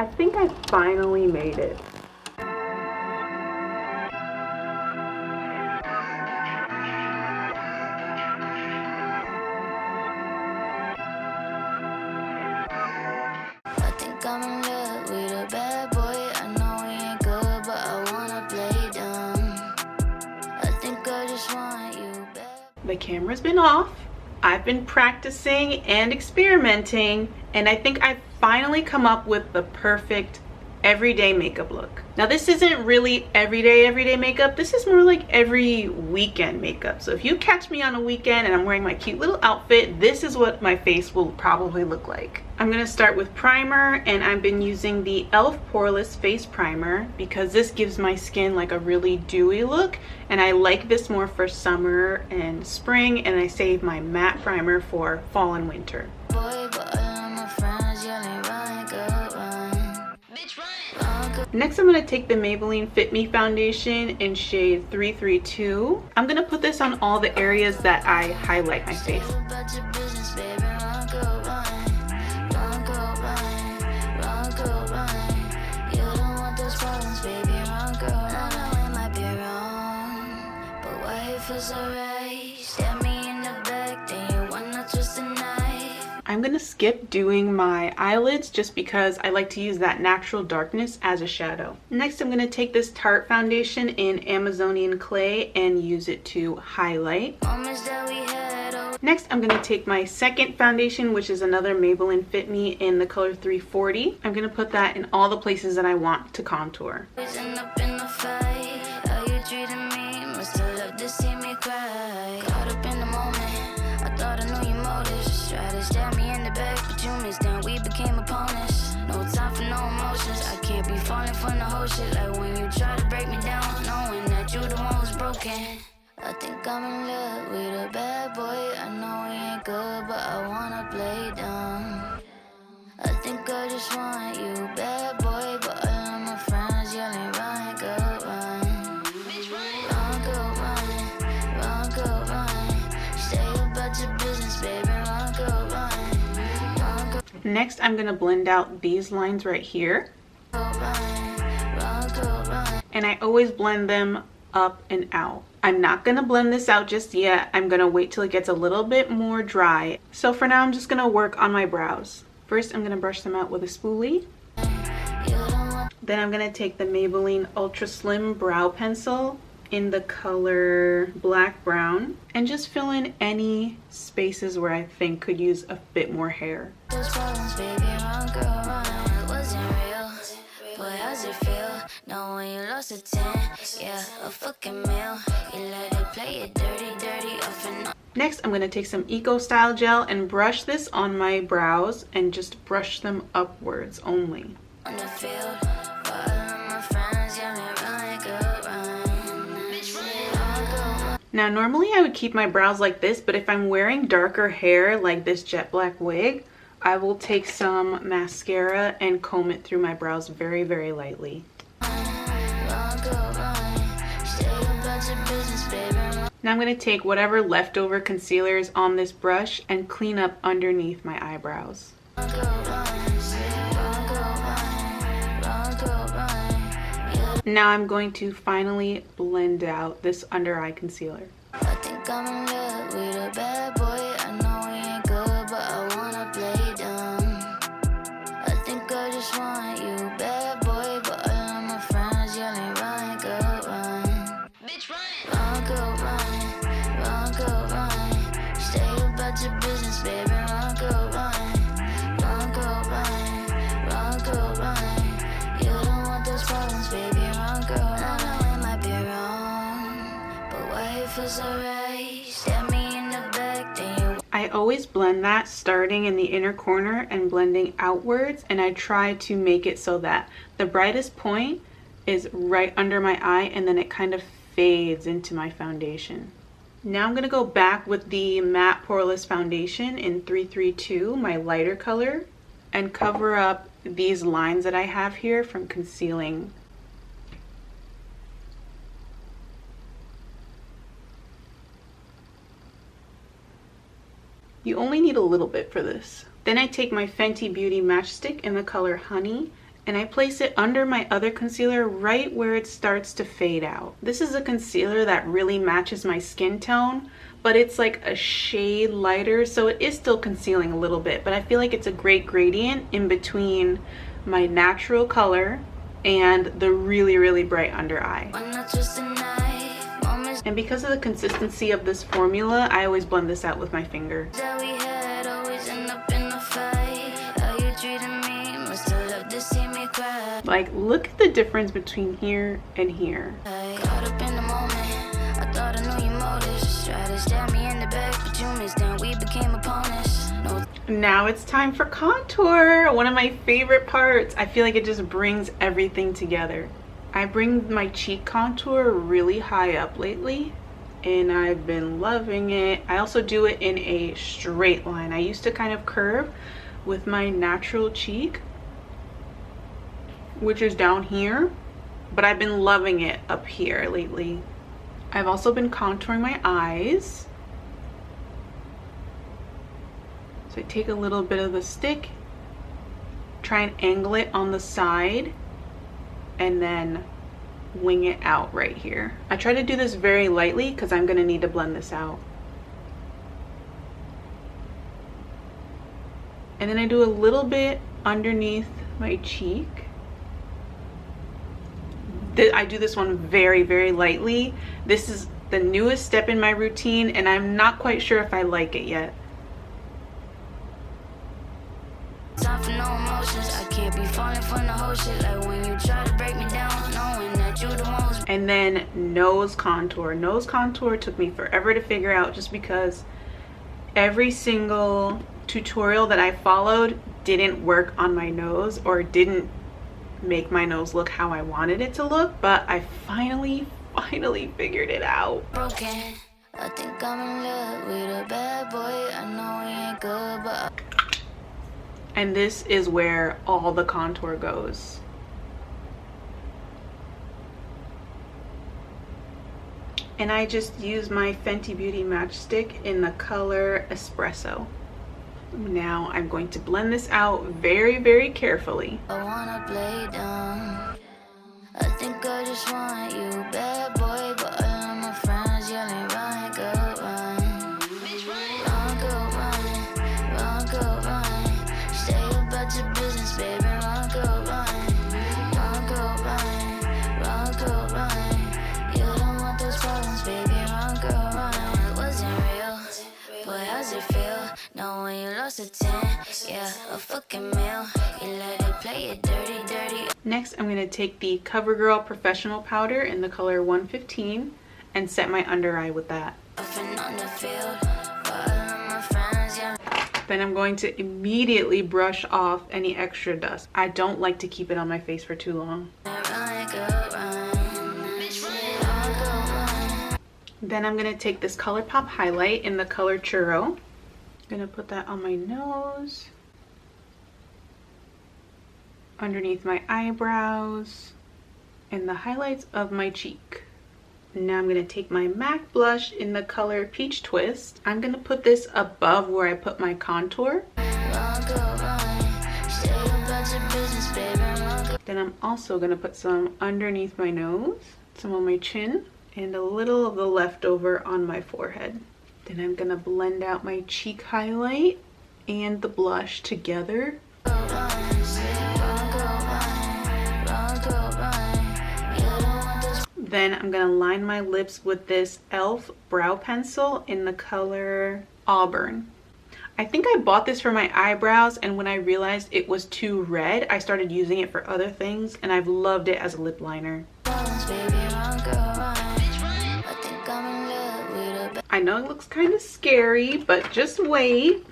I think I finally made it. I think I'm in love with a bad boy. I know he ain't good, but I wanna play dumb. I think I just want you back. The camera's been off. I've been practicing and experimenting, and I think I've finally come up with the perfect everyday makeup look. Now this isn't really everyday makeup. This is more like every weekend makeup. So if you catch me on a weekend and I'm wearing my cute little outfit, this is what my face will probably look like. I'm gonna start with primer, and I've been using the e.l.f. Poreless Face Primer because this gives my skin like a really dewy look, and I like this more for summer and spring, and I save my matte primer for fall and winter. Boy, but all of my friends yelling, run, go, run. Bitch, run. Next, I'm going to take the Maybelline Fit Me foundation in shade 332. I'm going to put this on all the areas that I highlight my face. I'm gonna skip doing my eyelids just because I like to use that natural darkness as a shadow. Next, I'm gonna take this Tarte foundation in Amazonian Clay and use it to highlight. Next, I'm gonna take my second foundation, which is another Maybelline Fit Me in the color 340. I'm gonna put that in all the places that I want to contour. Try to stab me in the back, but you missed, then we became opponents. No time for no emotions. I can't be falling from the whole shit. Like when you try to break me down, knowing that you the one who's broken. I think I'm in love with a bad boy. I know he ain't good, but I wanna play dumb. I think I just want you, bad boy, but all of my friends yelling, run, go, run. Bitch, run, go, run, run, go, run. Stay about your business, baby. Next, I'm gonna blend out these lines right here. And I always blend them up and out. I'm not gonna blend this out just yet. I'm gonna wait till it gets a little bit more dry. So for now, I'm just gonna work on my brows. First, I'm gonna brush them out with a spoolie. Then I'm gonna take the Maybelline Ultra Slim Brow Pencil in the color Black Brown and just fill in any spaces where I think could use a bit more hair. Next, I'm going to take some Eco Style Gel and brush this on my brows and just brush them upwards only. Now normally I would keep my brows like this, but if I'm wearing darker hair like this jet black wig, I will take some mascara and comb it through my brows very, very lightly. Now I'm going to take whatever leftover concealer is on this brush and clean up underneath my eyebrows. Now I'm going to finally blend out this under eye concealer. I think I'm in love with a bad boy. I know he ain't good, but I wanna play dumb. I think I just want you, bad boy, but all of my friends yelling, run, go, run. Bitch, run. Run, go, run. Run, go, run. Stay about your business, baby. Run, go, run. Run, go, run. Run, go, run. You don't want those problems, baby. I always blend that starting in the inner corner and blending outwards, and I try to make it so that the brightest point is right under my eye and then it kind of fades into my foundation. Now I'm going to go back with the matte poreless foundation in 332, my lighter color, and cover up these lines that I have here from concealing. You only need a little bit for this. Then I take my Fenty Beauty matchstick in the color Honey and I place it under my other concealer right where it starts to fade out. This is a concealer that really matches my skin tone, but it's like a shade lighter, so it is still concealing a little bit, but I feel like it's a great gradient in between my natural color and the really, really bright under eye. And because of the consistency of this formula, I always blend this out with my finger. Like, look at the difference between here and here. Now it's time for contour, one of my favorite parts. I feel like it just brings everything together. I bring my cheek contour really high up lately, and I've been loving it. I also do it in a straight line. I used to kind of curve with my natural cheek, which is down here, but I've been loving it up here lately. I've also been contouring my eyes. So I take a little bit of the stick, try and angle it on the side, and then wing it out right here. I try to do this very lightly because I'm gonna need to blend this out. And then I do a little bit underneath my cheek. I do this one very, very lightly. This is the newest step in my routine, and I'm not quite sure if I like it yet. And then nose contour. Nose contour took me forever to figure out, just because every single tutorial that I followed didn't work on my nose or didn't make my nose look how I wanted it to look, but I finally figured it out. Broken. I think I'm in love with a bad boy. I know he ain't good, but and this is where all the contour goes. And I just use my Fenty Beauty matchstick in the color Espresso. Now I'm going to blend this out very, very carefully. I wanna play dumb. I think I just want you, bad boy, but all of my friends yelling, run, go, run. Run, go, run. Run, go, run. Stay about your business, baby. Run, go, run. Run, go, run. Run, go, run. You don't want those problems, baby. Run, go, run. It wasn't real. Boy, how's it feel? Know when you lost a 10, yeah, a fucking meal. You let it play it dirty, dirty. Next, I'm going to take the CoverGirl Professional Powder in the color 115 and set my under eye with that. Then I'm going to immediately brush off any extra dust. I don't like to keep it on my face for too long. Then I'm going to take this ColourPop highlight in the color Churro. I'm going to put that on my nose, underneath my eyebrows, and the highlights of my cheek. Now I'm going to take my MAC blush in the color Peach Twist. I'm going to put this above where I put my contour. Then I'm also going to put some underneath my nose, some on my chin, and a little of the leftover on my forehead. Then I'm going to blend out my cheek highlight and the blush together. Then I'm going to line my lips with this e.l.f. brow pencil in the color Auburn. I think I bought this for my eyebrows, and when I realized it was too red, I started using it for other things, and I've loved it as a lip liner. I know it looks kind of scary, but just wait.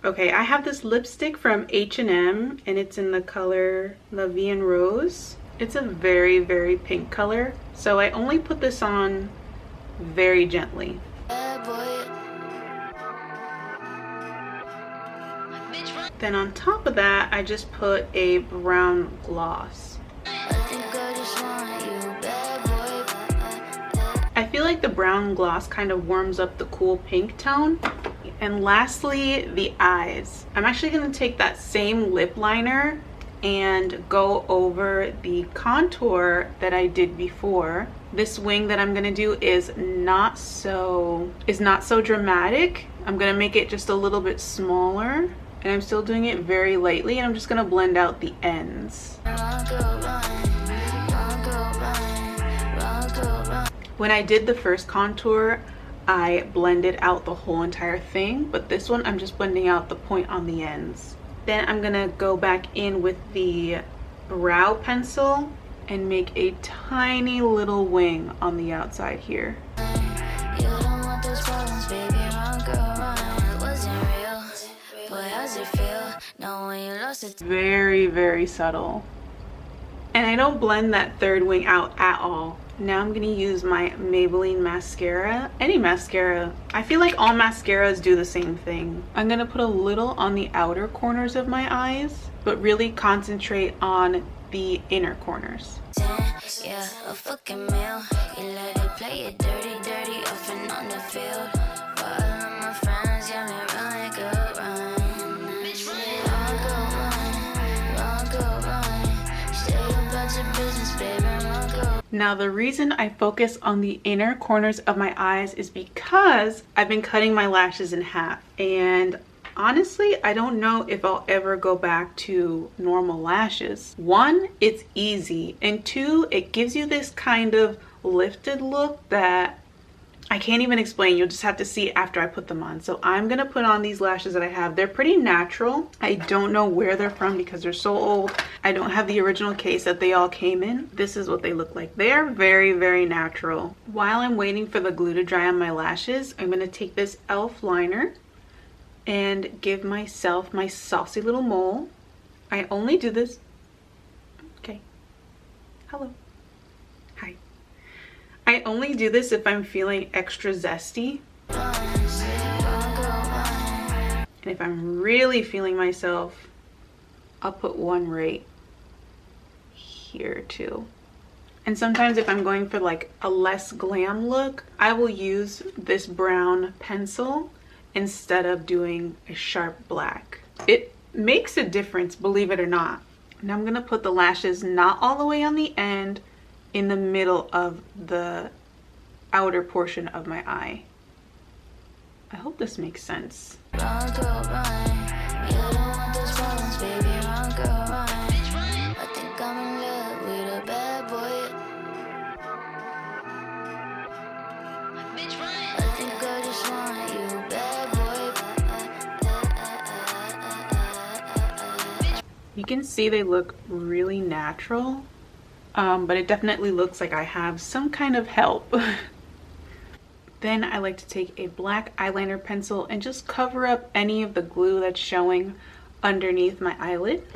Okay, I have this lipstick from H&M, and it's in the color La Vie en Rose. It's a very, very pink color, so I only put this on very gently. Then on top of that, I just put a brown gloss. I feel like the brown gloss kind of warms up the cool pink tone. And lastly, the eyes. I'm actually going to take that same lip liner and go over the contour that I did before. This wing that I'm gonna do is not so dramatic. I'm gonna make it just a little bit smaller, and I'm still doing it very lightly, and I'm just gonna blend out the ends. When I did the first contour, I blended out the whole entire thing, but this one I'm just blending out the point on the ends. Then I'm gonna go back in with the brow pencil and make a tiny little wing on the outside here. Very, very subtle. And I don't blend that third wing out at all. Now I'm gonna use my Maybelline mascara. Any mascara. I feel like all mascaras do the same thing. I'm gonna put a little on the outer corners of my eyes, but really concentrate on the inner corners. Yeah, a fucking meal. You let it play it dirty, dirty, off and on the field. For all of my friends, yeah, me run like a run. Bitch, run, go, run. Stay about your business, baby, run, go. Now the reason I focus on the inner corners of my eyes is because I've been cutting my lashes in half, and honestly, I don't know if I'll ever go back to normal lashes. One, it's easy, and two, it gives you this kind of lifted look that I can't even explain. You'll just have to see after I put them on. So I'm gonna put on these lashes that I have. They're pretty natural. I don't know where they're from because they're so old. I don't have the original case that they all came in. This is what they look like. They are very, very natural. While I'm waiting for the glue to dry on my lashes, I'm gonna take this e.l.f. liner and give myself my saucy little mole. I only do this. Okay. Hello. Hi. I only do this if I'm feeling extra zesty. And if I'm really feeling myself, I'll put one right here too. And sometimes if I'm going for like a less glam look, I will use this brown pencil instead of doing a sharp black. It makes a difference, believe it or not. Now I'm gonna put the lashes not all the way on the end, in the middle of the outer portion of my eye. I hope this makes sense. I think I'm in love with a bad boy. I think I just want you, bad boy. You can see they look really natural. But it definitely looks like I have some kind of help. Then I like to take a black eyeliner pencil and just cover up any of the glue that's showing underneath my eyelid.